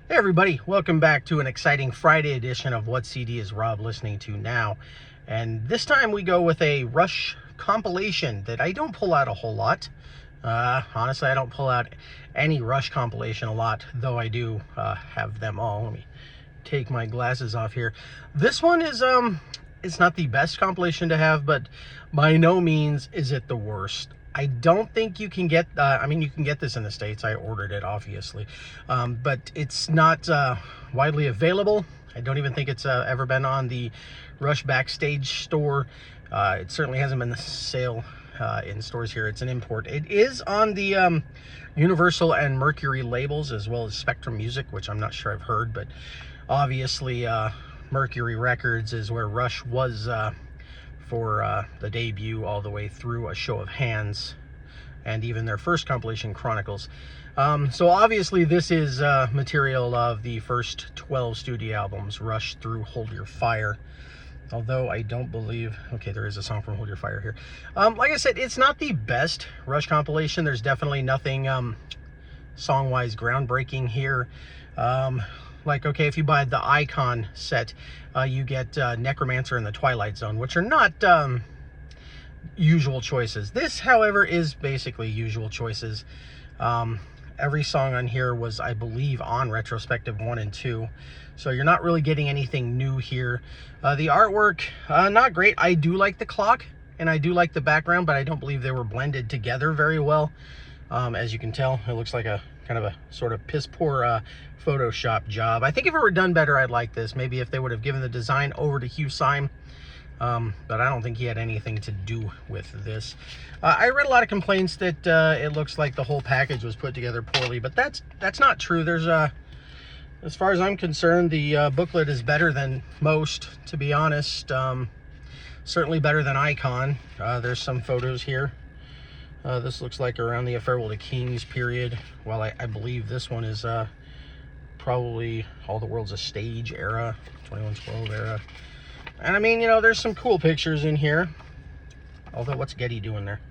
Hey everybody, welcome back to an exciting Friday edition of What CD is Rob listening to now. And this time we go with a Rush compilation that I don't pull out a whole lot. Honestly, I don't pull out any Rush compilation a lot, though I do have them all. Let me take my glasses off here. This one is, it's not the best compilation to have, but by no means is it the worst. I don't think you can get, you can get this in the States. I ordered it, obviously. But it's not widely available. I don't even think it's ever been on the Rush Backstage store. It certainly hasn't been sale in stores here. It's an import. It is on the Universal and Mercury labels, as well as Spectrum Music, which I'm not sure I've heard. But obviously, Mercury Records is where Rush was for the debut all the way through A Show of Hands and even their first compilation, Chronicles. So obviously this is material of the first 12 studio albums, Rush through Hold Your Fire. Although I don't believe, okay, there is a song from Hold Your Fire here. Like I said, it's not the best Rush compilation. There's definitely nothing song-wise groundbreaking here. Like, okay, if you buy the Icon set, you get Necromancer and the Twilight Zone, which are not usual choices. This, however, is basically usual choices. Every song on here was, I believe, on Retrospective 1 and 2, so you're not really getting anything new here. The artwork, not great. I do like the clock, and I do like the background, but I don't believe they were blended together very well. As you can tell, it looks like a kind of a sort of piss-poor Photoshop job. I think if it were done better, I'd like this. Maybe if they would have given the design over to Hugh Syme, but I don't think he had anything to do with this. I read a lot of complaints that it looks like the whole package was put together poorly, but that's not true. There's as far as I'm concerned, the booklet is better than most, to be honest. Certainly better than Icon. There's some photos here. This looks like around the Farewell to Kings period. Well, I believe this one is probably All the World's a Stage era, 2112 era. And I mean, you know, there's some cool pictures in here. Although, what's Getty doing there?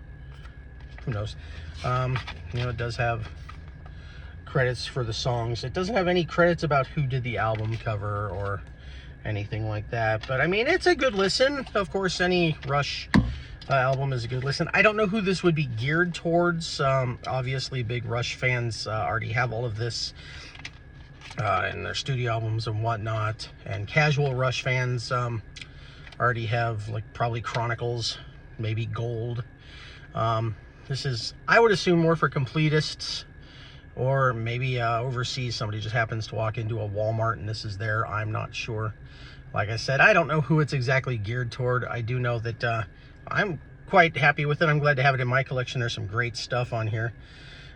Who knows? You know, it does have credits for the songs. It doesn't have any credits about who did the album cover or anything like that. But I mean, it's a good listen. Of course, any Rush album is a good listen. I don't know who this would be geared towards. Obviously, big Rush fans already have all of this in their studio albums and whatnot. And casual Rush fans already have, like, probably Chronicles, maybe Gold. This is, I would assume, more for completists, or maybe overseas somebody just happens to walk into a Walmart and this is there. I'm not sure. Like I said, I don't know who it's exactly geared toward. I do know that I'm quite happy with it. I'm glad to have it in my collection. There's some great stuff on here.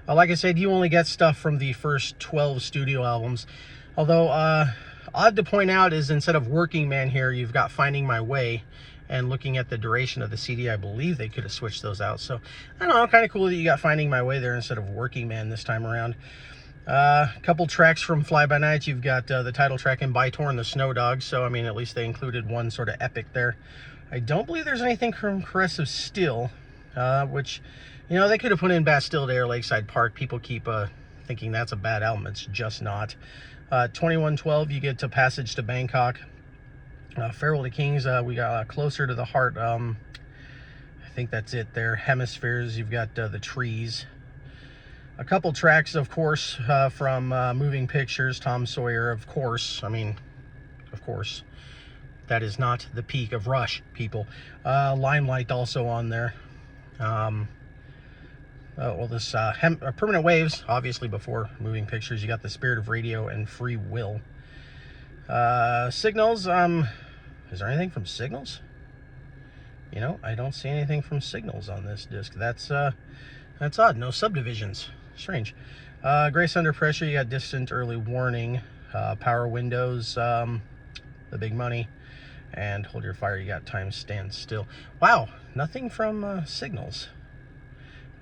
Like I said, you only get stuff from the first 12 studio albums. Although, odd to point out is instead of Working Man here, you've got Finding My Way. And looking at the duration of the CD, I believe they could have switched those out. So, I don't know, kind of cool that you got Finding My Way there instead of Working Man this time around. A couple tracks from Fly By Night. You've got the title track and By Torn, the Snow Dogs. So, I mean, at least they included one sort of epic there. I don't believe there's anything from Caressive Steel, which, you know, they could have put in Bastille Day or Lakeside Park. People keep thinking that's a bad album. It's just not. 2112, you get to Passage to Bangkok. Farewell to Kings, we got Closer to the Heart. I think that's it there. Hemispheres, you've got The Trees. A couple tracks, of course, from Moving Pictures, Tom Sawyer, of course. I mean, of course. That is not the peak of Rush, people. Limelight also on there. Well, this Permanent Waves, obviously before Moving Pictures. You got The Spirit of Radio and Free Will. Signals, is there anything from Signals? You know, I don't see anything from Signals on this disc. That's odd. No subdivisions. Strange. Grace Under Pressure, you got Distant Early Warning. Power Windows, The Big Money. And Hold Your Fire, you got Time Stands Still. Wow, nothing from Signals.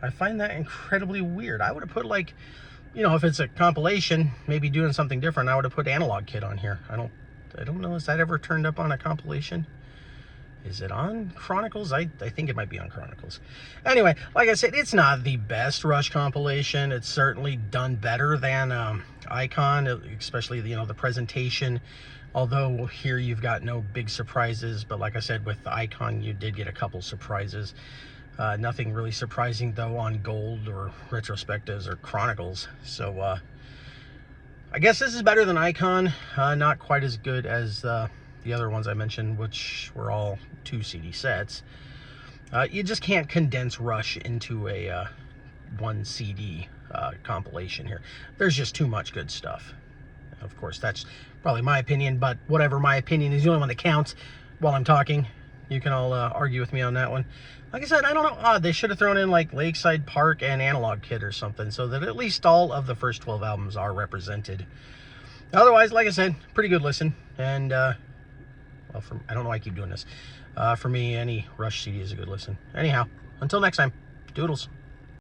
I find that incredibly weird. I would have put, like, you know, if it's a compilation, maybe doing something different, I would have put Analog Kid on here. I don't know, has that ever turned up on a compilation? Is it on Chronicles? I think it might be on Chronicles. Anyway, like I said, it's not the best Rush compilation. It's certainly done better than Icon, especially the presentation. Although here you've got no big surprises, but like I said, with the Icon you did get a couple surprises. Nothing really surprising though on Gold or Retrospectives or Chronicles. So I guess this is better than Icon. Not quite as good as the other ones I mentioned, which were all 2 CD sets. You just can't condense Rush into a 1 CD compilation here. There's just too much good stuff. Of course, that's probably my opinion, but whatever, my opinion is the only one that counts while I'm talking. You can all argue with me on that one. Like I said, I don't know. They should have thrown in like Lakeside Park and Analog Kid or something, so that at least all of the first 12 albums are represented. Otherwise, like I said, pretty good listen. And, well, I don't know why I keep doing this. For me, any Rush CD is a good listen. Anyhow, until next time, doodles.